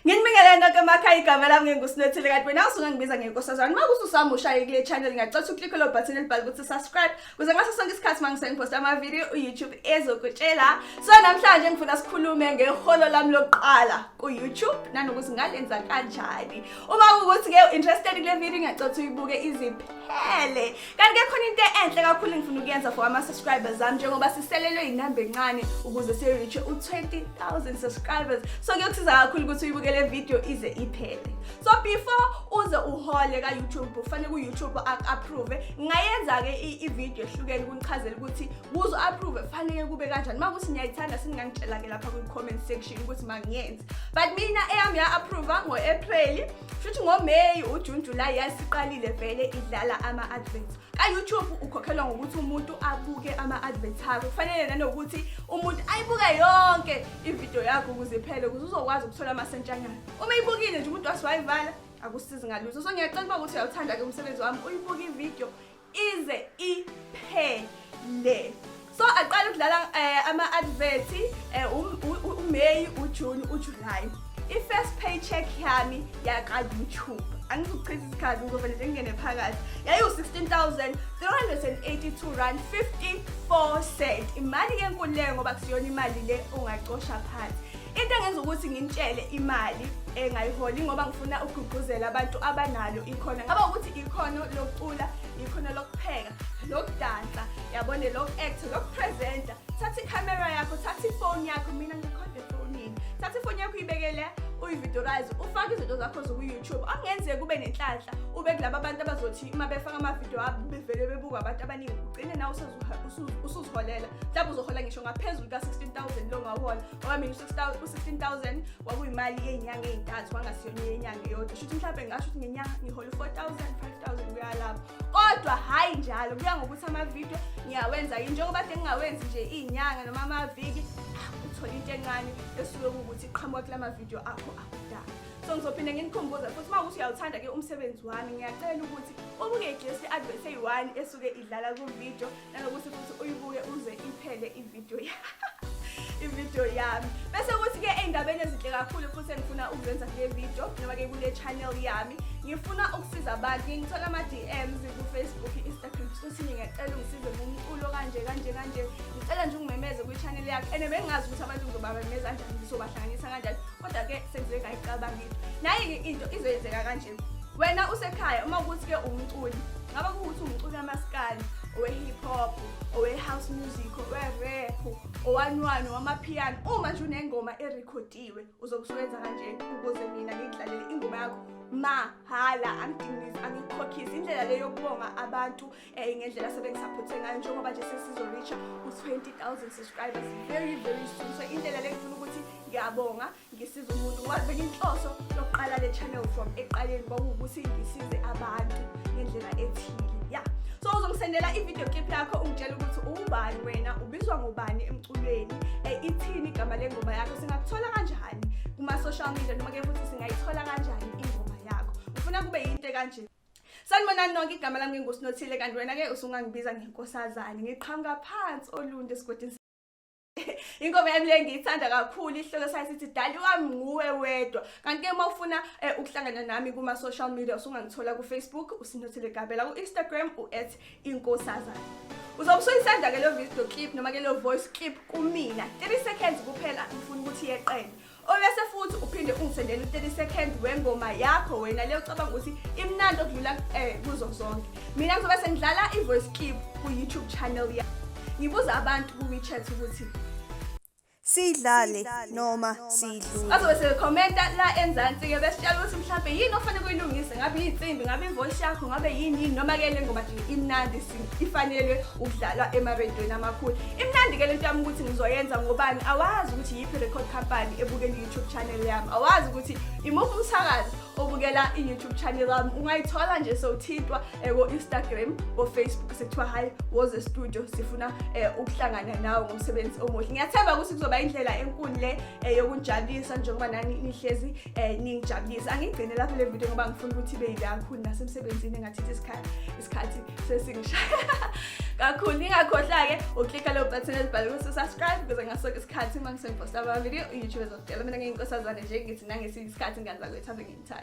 Nginibingelele nonke emakhaya igama lami nginguSinothile kanti wena usungangibiza ngenkosazana. Makuthi usamushaye kule channel ngiyacela uklikhe lo button elibhalwe ukuthi subscribe ukuze ngaso sonke isikhathi mangisengiposta ama video uYouTube ezokutshela. So namhlanje ngifuna sikhulume ngeholo lami lokuqala kuYouTube nanokuthi ngalenza kanjani. Uma ukuthi ke interested kule video ngiyacela ukuthi uyibuke iziphele. Kanti ke khona into enhle kakhulu ngifuna ukuyenza for ama subscribers zami njengoba siselelwe inamba encane ukuze siye reach u20,000 subscribers. So kuyokusiza kakhulu ukuthi uyibuke le video ize iphele. So before uze uhole ka YouTube ufanele ku YouTube approve. Ngayenza ke i-video ehlukene ukunichazela ukuthi uzo approve fanele kube kanjani. Makuthi ngiyayithanda siningangitshela ke lapha ku comment section ukuthi mangiyenze. But mina eyami ya approve ngo-April, futhi ngo-May, uJune, July yasiqalile vele idlala ama adverts. Ka YouTube ukhokhelwa ngokuthi umuntu abuke ama adverts akho. Kufanele nanokuthi umuntu ayibuka yonke i-video yakho ukuze iphele ukuze uzokwazi ukuthola amasentshanyana. Uma ibukile nje umuntu wasiwayivala akusizi ngalutho. So ngiyacela ukuthi uyawuthanda ke umsebenzi wami uyibuke i-video ize iphele. So aqala ukudlala ama adverts uMay, uJune, uJuly. I-first paycheck yami yaqa YouTube. Angizuchitha isikhathi ngofanele nje ngene phakathi. Yayi u16,382 rand 54 cent. Imali enkulu leyo ngoba kusiyona imali le ongacosha phansi. Into engenza ukuthi ngintshele imali engayiholi ngoba ngifuna ukugqugquzela abantu abanalo ikhono. Ngaba ukuthi ikhono lokucula, ikhono lokupheka, lokudansa, yabone loku-act, lokupresenta. Thatha i-camera yakho, thatha ifoni yakho, mina ngikhonde efonini. Thatha ifoni yakho uyibekele uyivideoize, ufake izinto zakho ku-YouTube. Angenzeke kube nenhlanhla, ube kulabo abantu abazothi uma befaka ama-video abo bevele bebuka abantu abaningi. Ugcine nawe usuziholela. Mhlawumbe uzohola ngisho ngaphezulu ka-16,000 lo ngahola. Ngoba mina u16,000 kwakuyimali yenyanga ezintathu wangasiyona yenyanga eyodwa. Shuthi mhlawumbe ngasho ukuthi ngenyanga ngihola 4,000, 5,000 kuya lapho. Kodwa hayi njalo, kuya ngokuthi ama-video ngiyawenza yini njengoba ngingawenzi nje inyanga noma amaviki uthola into encane esuke ukuthi iqhamuka kulama video akho akudala. So ngizophinde nginikhumbuze futhi mawukuthi uyawuthanda ke umsebenzi wami ngiyacela ukuthi ubuke just i-advert eyi-1 esuke idlala ku video nanokuthi futhi uyibuke uze iphele i-video i-video yami. Bese ukuthi ke endabeni ezinhle kakhulu futhi engifuna ukuzenza kule video noma ke kule channel yami ngifuna ukusiza abantu. Ngithola ama DMs ku Facebook, Instagram futhi ngiyacela ungisize ngomculo kanje. Ngicela nje ungimemeze ku channel yakho. Ene bengazi ukuthi abantu ngizobamemeza kanjani, ngizobahlanganisa kanjani. Kodwa ke sengizeke ngayicabangile. Nayi into izoyenzeka kanje. Wena usekhaya uma ukuthi ke umculi, ngaba ukuthi umculi wamaskandi, owe hip hop, owe house music, owe rap, owanwano wamapiano, uma nje unengoma erekhodiwe uzokusebenza kanje ukuze mina ngidlalele ingoma yakho mahala, angikhokhisi. Indlela leyo yokubonga abantu ngendlela sebengisaphothe ngayo njengoba nje sesizoreach u20,000 subscribers very soon. So indlela le ngifuna ukuthi ngiyabonga ngisiza umuntu wabe inhloso yokuqala le channel from eqaleni kwakuwukuthi ngisize abantu ngendlela ethile. Yeah. So uzongisendela i-video clip yakho ungitshela ukuthi ubani wena, ubizwa ngubani emculweni, ithini igama lengoma yakho, singakuthola kanjani kuma social media noma ke futhi singayithola kanjani ingoma yakho. Ufuna kube yinto kanje. Sanibonani nonke, igama lami nginguSinothile kanti wena ke usungangibiza ngenkosazana. Ngiqhamuka phansi olunde esigodini. Ingoma yami le ngiyithanda kakhulu, ihloko sayo sithi dali wami nguwe wedwa. Kanti ke uma ufuna ukuhlangana nami kuma social media usungangithola ku Facebook uSinothile Gabela, ku Instagram @inkosazana. Uzobusuyisanda ke lo video clip noma ke lo voice clip kumina 30 seconds kuphela, ngifuna ukuthi yeqele. Obese futhi uphinde ungisendele 30 seconds wengoma yakho wena leyo ucabanga ukuthi imnandi okudlula kuzo zonke. Mina ngizobe sengidlala i-voice clip ku YouTube channel yami. Ngibuza abantu ku WeChat ukuthi sidlale noma sidlule. Bazobe sekhomenta la enzansi ke besitshela ukuthi mhlawumbe yini ofanele kuyilungise, ngabe insimbi, ngabe ivoice yakho, ngabe yini noma ke le ngoma nje imnandi ifanele ukudlalwa emaredweni amakhulu. Imnandi ke lento yami ukuthi ngizoyenza ngobani, awazi ukuthi yiphi record company ebukela YouTube channel yami, awazi ukuthi imuphi umsakazi obukela i-YouTube channel yami ungayithola nje sowuthintwa ku-Instagram ko-Facebook sekuthiwa hayi Woza Studio sifuna ukuhlangana nawe ngomsebenzi omuhle. Ngiyathemba ukuthi kuzoba indlela enkulu le yokunjabulisa njengoba nani nihlezi ningijabulisa. Angigcine lapho le video ngoba ngifuna ukuthi ibe kakhulu nasemsebenzini engathithi isikhathi sesingishaya kakhulu. Ningakhohlwa-ke uklikha leyo button elibhalwe ukuthi subscribe ukuze ngasoke isikhathi uma ngisemposta ama video YouTube ezokutshela mina ngiyinkosazane nje ngithi nangesinye isikhathi ngiyaza kwethu ngimthanda.